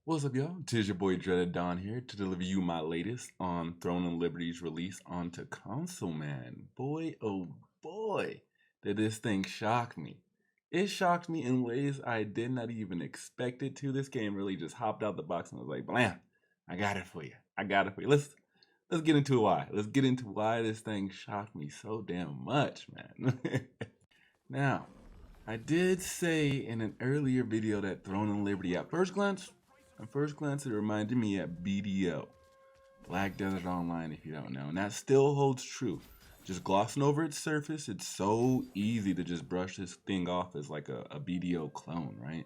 What's up, y'all? Tis your boy Dreaded Don here to deliver you my latest on Throne and Liberty's release onto console, man. Boy, oh boy, did this thing shock me. It shocked me in ways I did not even expect it to. This game really just hopped out the box and was like, blam, I got it for you. I got it for you. Let's get into why. Let's get into why this thing shocked me so damn much, man. Now, I did say in an earlier video that Throne and Liberty at first glance, it reminded me of BDO, Black Desert Online, if you don't know, and that still holds true. Just glossing over its surface, it's so easy to just brush this thing off as like a BDO clone, right?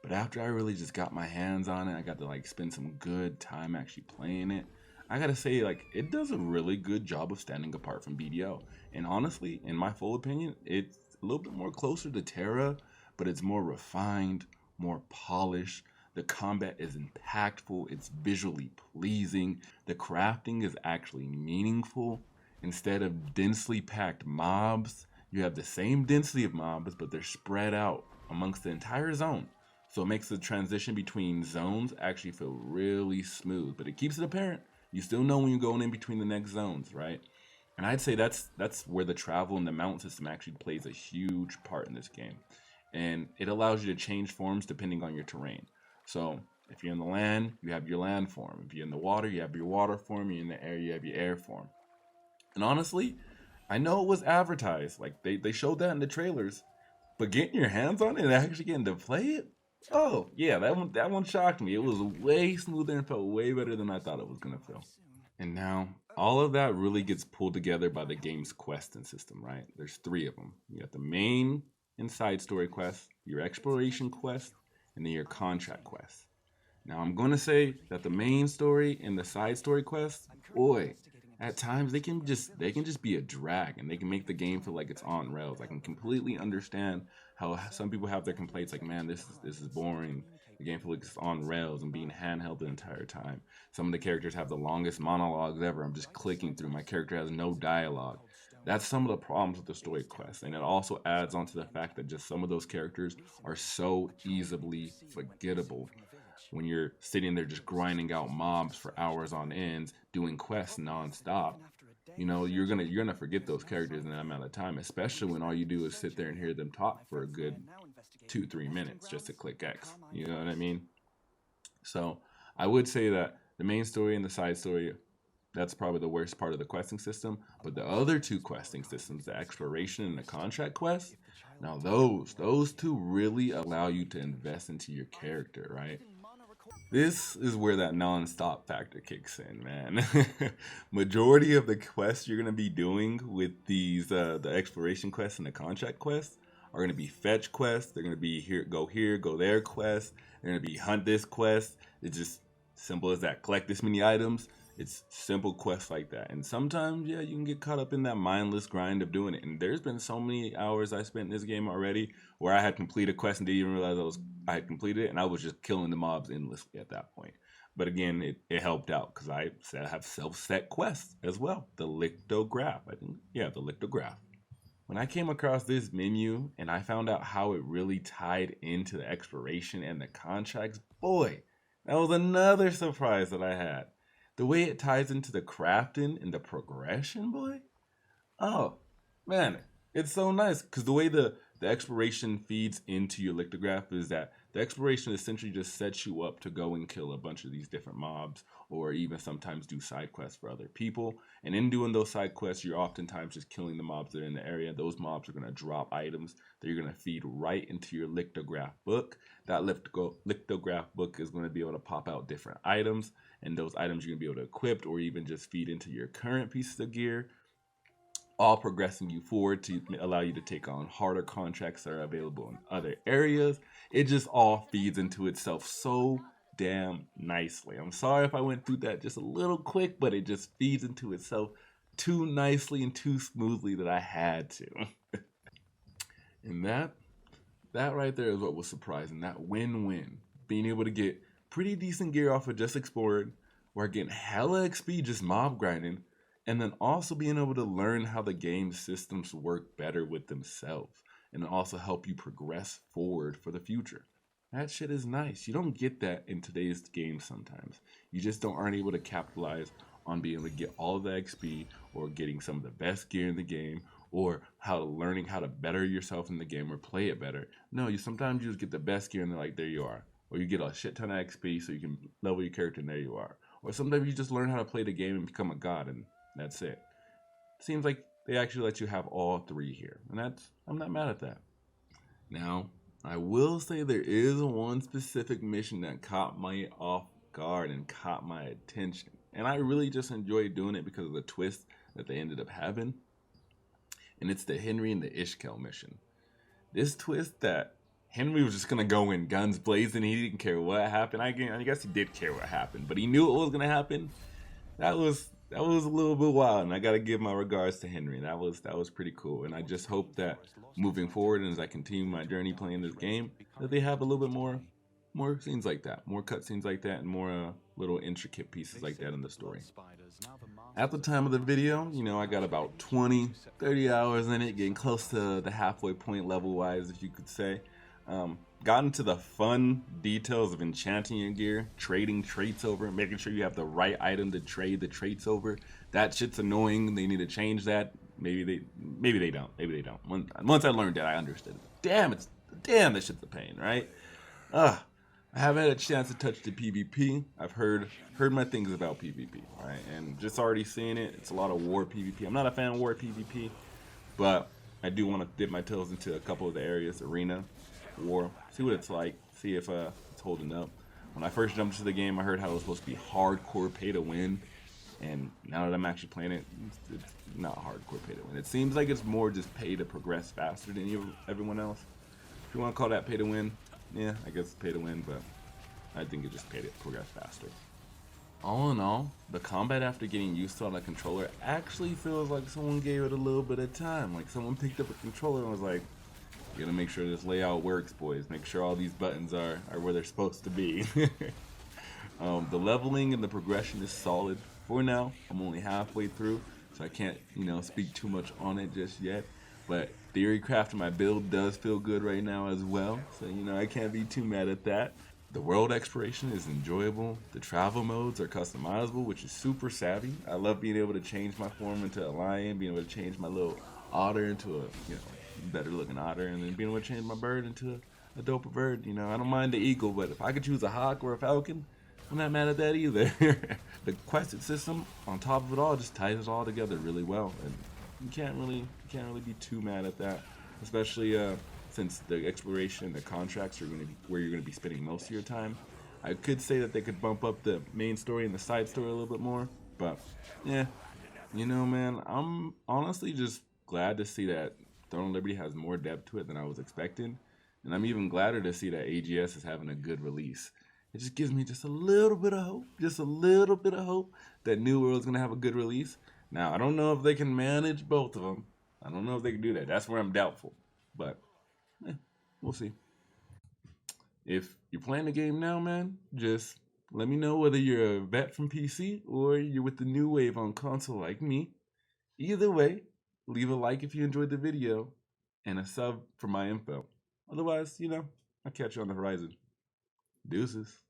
But after I really just got my hands on it, I got to like spend some good time actually playing it. I gotta say, like, it does a really good job of standing apart from BDO. And honestly, in my full opinion, it's a little bit more closer to Terra, but it's more refined, more polished. The combat is impactful, it's visually pleasing, the crafting is actually meaningful. Instead of densely packed mobs, you have the same density of mobs, but they're spread out amongst the entire zone. So it makes the transition between zones actually feel really smooth, but it keeps it apparent. You still know when you're going in between the next zones, right? And I'd say that's where the travel and the mount system actually plays a huge part in this game. And it allows you to change forms depending on your terrain. So if you're in the land, you have your land form. If you're in the water, you have your water form. You're in the air, you have your air form. And honestly, I know it was advertised. Like they showed that in the trailers, but getting your hands on it and actually getting to play it, oh yeah, that one shocked me. It was way smoother and felt way better than I thought it was gonna feel. And now all of that really gets pulled together by the game's questing system, right? There's three of them. You got the main and side story quest, your exploration quest, and then your contract quest. Now I'm gonna say that the main story and the side story quests, boy, at times they can just be a drag and they can make the game feel like it's on rails. I can completely understand how some people have their complaints like, man, this is boring. The game feels like it's on rails and being handheld the entire time. Some of the characters have the longest monologues ever. I'm just clicking through. My character has no dialogue. That's some of the problems with the story quest, and it also adds on to the fact that just some of those characters are so easily forgettable when you're sitting there just grinding out mobs for hours on ends, doing quests nonstop. You're gonna forget those characters in that amount of time, especially when all you do is sit there and hear them talk for a good 2-3 minutes just to click X. You know what I mean? So I would say that the main story and the side story, that's probably the worst part of the questing system. But the other two questing systems, the exploration and the contract quest, now those two really allow you to invest into your character, right? This is where that non-stop factor kicks in, man. Majority of the quests you're gonna be doing with these the exploration quests and the contract quests are gonna be fetch quests. They're gonna be here, go there quests. They're gonna be hunt this quest. It's just simple as that. Collect this many items. It's simple quests like that. And sometimes, yeah, you can get caught up in that mindless grind of doing it. And there's been so many hours I spent in this game already where I had completed a quest and didn't even realize I had completed it, and I was just killing the mobs endlessly at that point. But again, it helped out because I said I have self-set quests as well. The LithoGraph, I think, yeah, the LithoGraph. When I came across this menu and I found out how it really tied into the expiration and the contracts, boy, that was another surprise that I had. The way it ties into the crafting and the progression, boy. Oh, man, it's so nice because the way the exploration feeds into your lithograph is that the exploration essentially just sets you up to go and kill a bunch of these different mobs or even sometimes do side quests for other people. And in doing those side quests, you're oftentimes just killing the mobs that are in the area. Those mobs are going to drop items that you're going to feed right into your lithograph book. That lithograph book is going to be able to pop out different items, and those items you're going to be able to equip or even just feed into your current pieces of gear, all progressing you forward to allow you to take on harder contracts that are available in other areas. It just all feeds into itself so damn nicely. I'm sorry if I went through that just a little quick, but it just feeds into itself too nicely and too smoothly that I had to. And that right there is what was surprising. That win-win. Being able to get pretty decent gear off of just exploring, or getting hella XP just mob grinding, and then also being able to learn how the game systems work better with themselves, and also help you progress forward for the future. That shit is nice. You don't get that in today's game sometimes. You just aren't able to capitalize on being able to get all of the XP or getting some of the best gear in the game or learning how to better yourself in the game or play it better. No, you sometimes you just get the best gear and they're like, there you are. Or you get a shit ton of XP so you can level your character and there you are. Or sometimes you just learn how to play the game and become a god and that's it. Seems like they actually let you have all three here. And I'm not mad at that. Now, I will say there is one specific mission that caught me off guard and caught my attention. And I really just enjoyed doing it because of the twist that they ended up having. And it's the Henry and the Ishkel mission. This twist that Henry was just gonna go in guns blazing, he didn't care what happened. I guess he did care what happened, but he knew it was gonna happen. That was a little bit wild, and I gotta give my regards to Henry. That was pretty cool, and I just hope that moving forward and as I continue my journey playing this game, that they have a little bit more scenes like that, more cutscenes like that, and more little intricate pieces like that in the story. At the time of the video, you know, I got about 20, 30 hours in it, getting close to the halfway point level-wise, if you could say. Got into the fun details of enchanting your gear, trading traits over, making sure you have the right item to trade the traits over. That shit's annoying. They need to change that. Maybe they don't. Maybe they don't. Once I learned that, I understood it. Damn, that shit's a pain, right? I haven't had a chance to touch the PvP. I've heard my things about PvP, right? And just already seeing it, it's a lot of war PvP. I'm not a fan of war PvP, but I do want to dip my toes into a couple of the areas, arena, war, see what it's like, see if it's holding up. When I first jumped into the game, I heard how it was supposed to be hardcore pay to win, and now that I'm actually playing it, it's not hardcore pay to win. It seems like it's more just pay to progress faster than everyone else. If you want to call that pay to win, yeah, I guess it's pay to win, but I think it just paid to progress faster. All in all, the combat after getting used to on the controller actually feels like someone gave it a little bit of time. Like someone picked up a controller and was like, you gotta make sure this layout works, boys. Make sure all these buttons are where they're supposed to be. The leveling and the progression is solid for now. I'm only halfway through, so I can't, speak too much on it just yet. But theory crafting my build does feel good right now as well. So, I can't be too mad at that. The world exploration is enjoyable. The travel modes are customizable, which is super savvy. I love being able to change my form into a lion, being able to change my little otter into a, better looking otter, and then being able to change my bird into a doper bird. I don't mind the eagle, but if I could choose a hawk or a falcon, I'm not mad at that either. The quested system on top of it all just ties it all together really well, and you can't really be too mad at that, especially since the exploration and the contracts are going to be where you're going to be spending most of your time. I could say that they could bump up the main story and the side story a little bit more, but yeah, man, I'm honestly just glad to see that Throne of Liberty has more depth to it than I was expecting, and I'm even gladder to see that AGS is having a good release. It just gives me just a little bit of hope, that New World's gonna have a good release. Now, I don't know if they can manage both of them. I don't know if they can do that. That's where I'm doubtful, but we'll see. If you're playing the game now, man, just let me know whether you're a vet from PC or you're with the new wave on console like me. Either way, leave a like if you enjoyed the video and a sub for my info. Otherwise, I'll catch you on the horizon. Deuces.